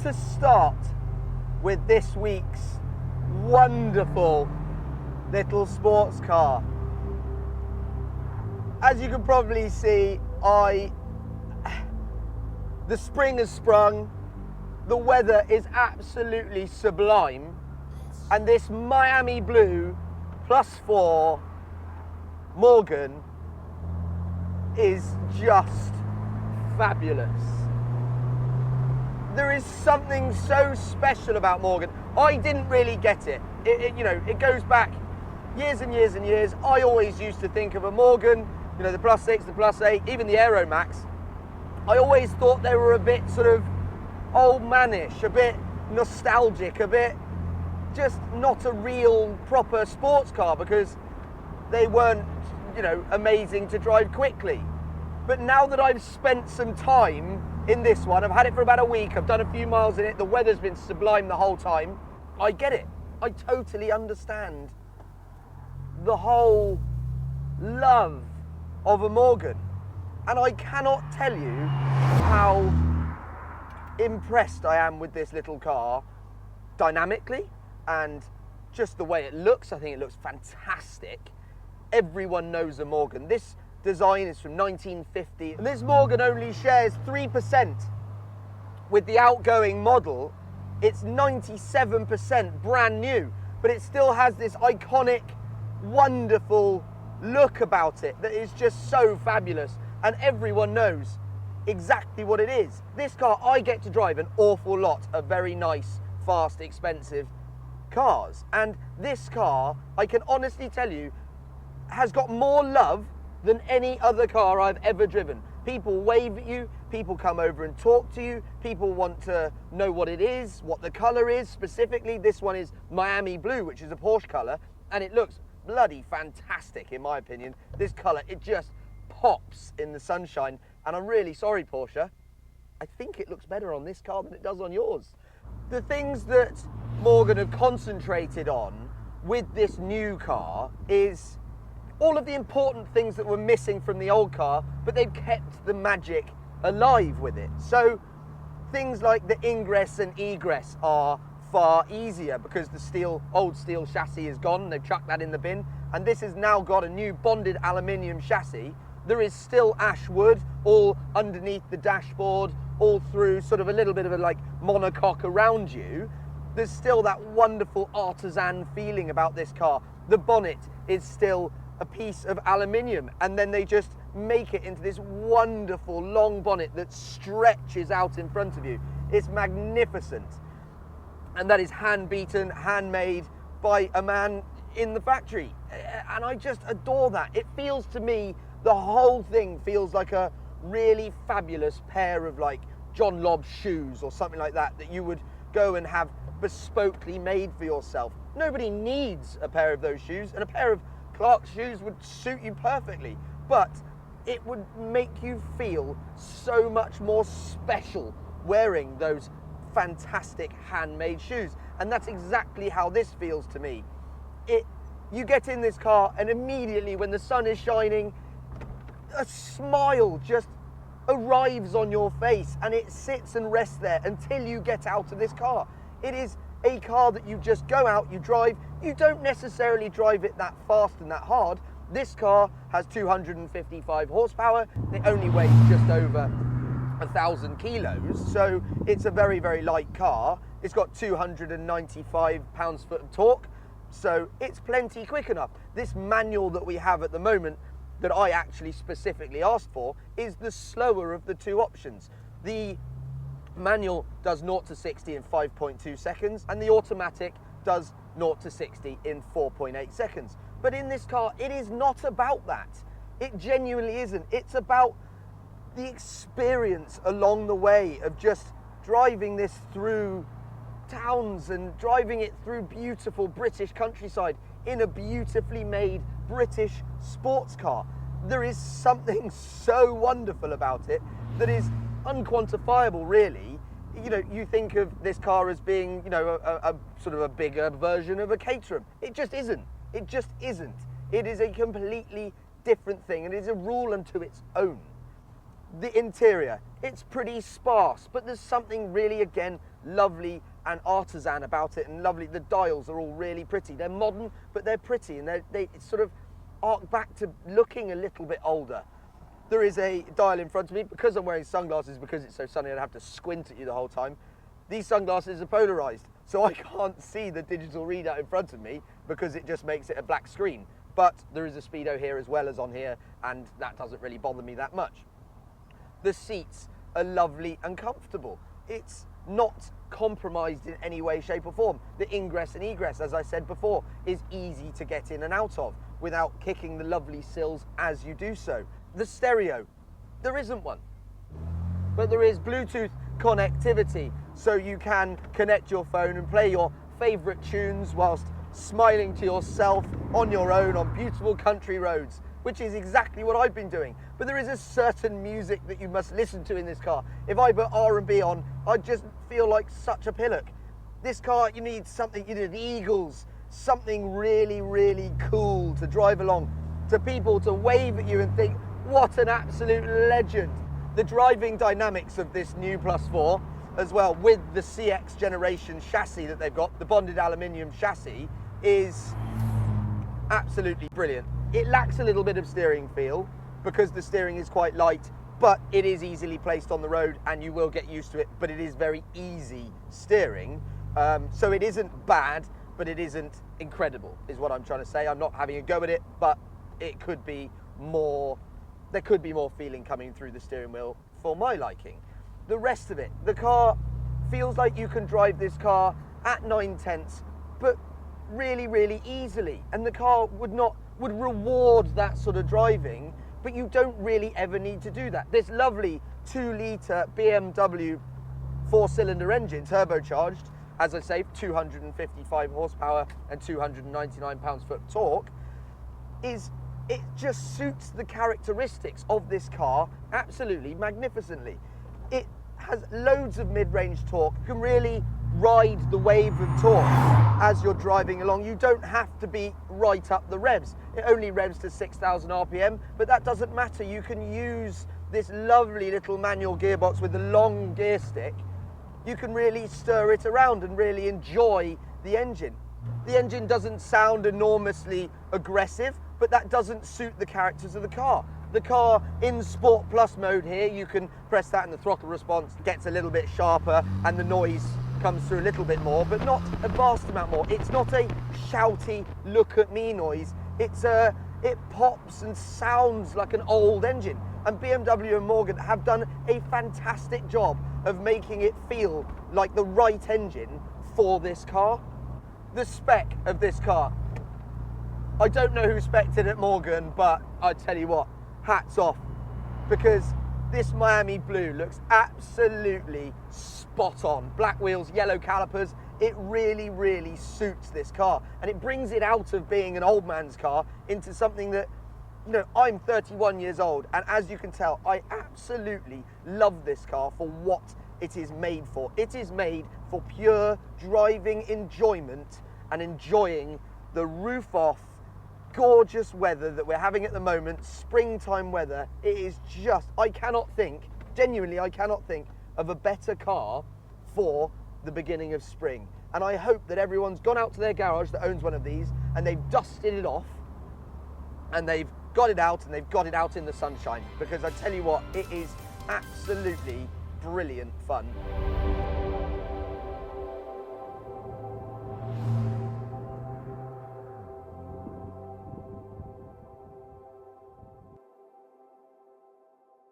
to start with this week's wonderful little sports car. As you can probably see, the spring has sprung, the weather is absolutely sublime, and this Miami Blue +4 Morgan is just fabulous. There is something so special about Morgan. I didn't really get it. It goes back years and years and years. I always used to think of a Morgan, the +6, the +8, even the Aero Max. I always thought they were a bit sort of old manish, a bit nostalgic, a bit just not a real proper sports car because they weren't, amazing to drive quickly. But now that I've spent some time in this one, I've had it for about a week, I've done a few miles in it, the weather's been sublime the whole time, I get it. I totally understand the whole love of a Morgan. And I cannot tell you how impressed I am with this little car dynamically and just the way it looks. I think it looks fantastic. Everyone knows a Morgan. This design is from 1950, and this Morgan only shares 3% with the outgoing model. It's 97% brand new, but it still has this iconic, wonderful look about it that is just so fabulous, and everyone knows exactly what it is. This car, I get to drive an awful lot of very nice, fast, expensive cars, and this car, I can honestly tell you, has got more love than any other car I've ever driven. People wave at you, people come over and talk to you, people want to know what it is, what the colour is specifically. This one is Miami Blue, which is a Porsche colour, and it looks bloody fantastic in my opinion. This colour, it just pops in the sunshine, and I'm really sorry, Porsche. I think it looks better on this car than it does on yours. The things that Morgan have concentrated on with this new car is all of the important things that were missing from the old car, but they've kept the magic alive with it. So things like the ingress and egress are far easier because the old steel chassis is gone. They've chucked that in the bin, and this has now got a new bonded aluminium chassis. There is still ash wood all underneath the dashboard, all through sort of a little bit of a monocoque around you. There's still that wonderful artisan feeling about this car. The bonnet is still a piece of aluminium, and then they just make it into this wonderful long bonnet that stretches out in front of you. It's magnificent, and that is hand beaten, handmade by a man in the factory, and I just adore that. It feels to me, the whole thing feels like a really fabulous pair of John Lobb shoes or something like that you would go and have bespokely made for yourself. Nobody needs a pair of those shoes, and a pair of Clark's shoes would suit you perfectly, but it would make you feel so much more special wearing those fantastic handmade shoes, and that's exactly how this feels to me. You get in this car, and immediately when the sun is shining, a smile just arrives on your face, and it sits and rests there until you get out of this car. It is a car that you just go out, you drive. You don't necessarily drive it that fast and that hard. This car has 255 horsepower. It only weighs just over 1,000 kilos, so it's a very, very light car. It's got 295 pounds-foot of torque, so it's plenty quick enough. This manual that we have at the moment, that I actually specifically asked for, is the slower of the two options. The manual does 0 to 60 in 5.2 seconds, and the automatic does 0 to 60 in 4.8 seconds. But in this car, it is not about that. It genuinely isn't. It's about the experience along the way of just driving this through towns and driving it through beautiful British countryside in a beautifully made British sports car. There is something so wonderful about it that is unquantifiable, really. You think of this car as being, a sort of a bigger version of a Caterham. It just isn't. It just isn't. It is a completely different thing, and it is a rule unto its own. The interior, it's pretty sparse, but there's something really, again, lovely and artisan about it, and lovely. The dials are all really pretty. They're modern, but they're pretty, and they sort of arc back to looking a little bit older. There is a dial in front of me. Because I'm wearing sunglasses, because it's so sunny, I'd have to squint at you the whole time. These sunglasses are polarized, so I can't see the digital readout in front of me because it just makes it a black screen. But there is a speedo here as well as on here, and that doesn't really bother me that much. The seats are lovely and comfortable. It's not compromised in any way, shape or form. The ingress and egress, as I said before, is easy to get in and out of without kicking the lovely sills as you do so. The stereo, there isn't one, but there is Bluetooth connectivity, so you can connect your phone and play your favorite tunes whilst smiling to yourself on your own on beautiful country roads, which is exactly what I've been doing. But there is a certain music that you must listen to in this car. If I put R&B on, I just feel like such a pillock. This car, you need something, you need the Eagles, something really, really cool to drive along, to people to wave at you and think, what an absolute legend. The driving dynamics of this new +4 as well, with the CX generation chassis that they've got, the bonded aluminium chassis, is absolutely brilliant. It lacks a little bit of steering feel because the steering is quite light, but it is easily placed on the road and you will get used to it, but it is very easy steering. So it isn't bad, but it isn't incredible, is what I'm trying to say. I'm not having a go at it, but it could be more, there could be more feeling coming through the steering wheel for my liking. The rest of it, the car feels like you can drive this car at 9/10, but really, really easily. And the car would reward that sort of driving, but you don't really ever need to do that. This lovely 2-litre BMW 4-cylinder engine, turbocharged, as I say, 255 horsepower and 299 pounds-foot torque, it just suits the characteristics of this car absolutely magnificently. It has loads of mid-range torque. You can really ride the wave of torque as you're driving along. You don't have to be right up the revs. It only revs to 6,000 RPM, but that doesn't matter. You can use this lovely little manual gearbox with the long gear stick. You can really stir it around and really enjoy the engine. The engine doesn't sound enormously aggressive, but that doesn't suit the characters of the car. The car in Sport Plus mode here, you can press that and the throttle response gets a little bit sharper and the noise comes through a little bit more, but not a vast amount more. It's not a shouty, look at me noise. It pops and sounds like an old engine. And BMW and Morgan have done a fantastic job of making it feel like the right engine for this car. The spec of this car, I don't know who spec'd it at Morgan, but I tell you what, hats off, because this Miami blue looks absolutely spot on. Black wheels, yellow calipers, it really, really suits this car. And it brings it out of being an old man's car into something that, you know, I'm 31 years old, and as you can tell, I absolutely love this car for what it is made for. It is made for pure driving enjoyment and enjoying the roof off, gorgeous weather that we're having at the moment, springtime weather. It is just, I cannot think, genuinely I cannot think of a better car for the beginning of spring. And I hope that everyone's gone out to their garage that owns one of these and they've dusted it off and they've got it out and they've got it out in the sunshine, because I tell you what, it is absolutely brilliant fun.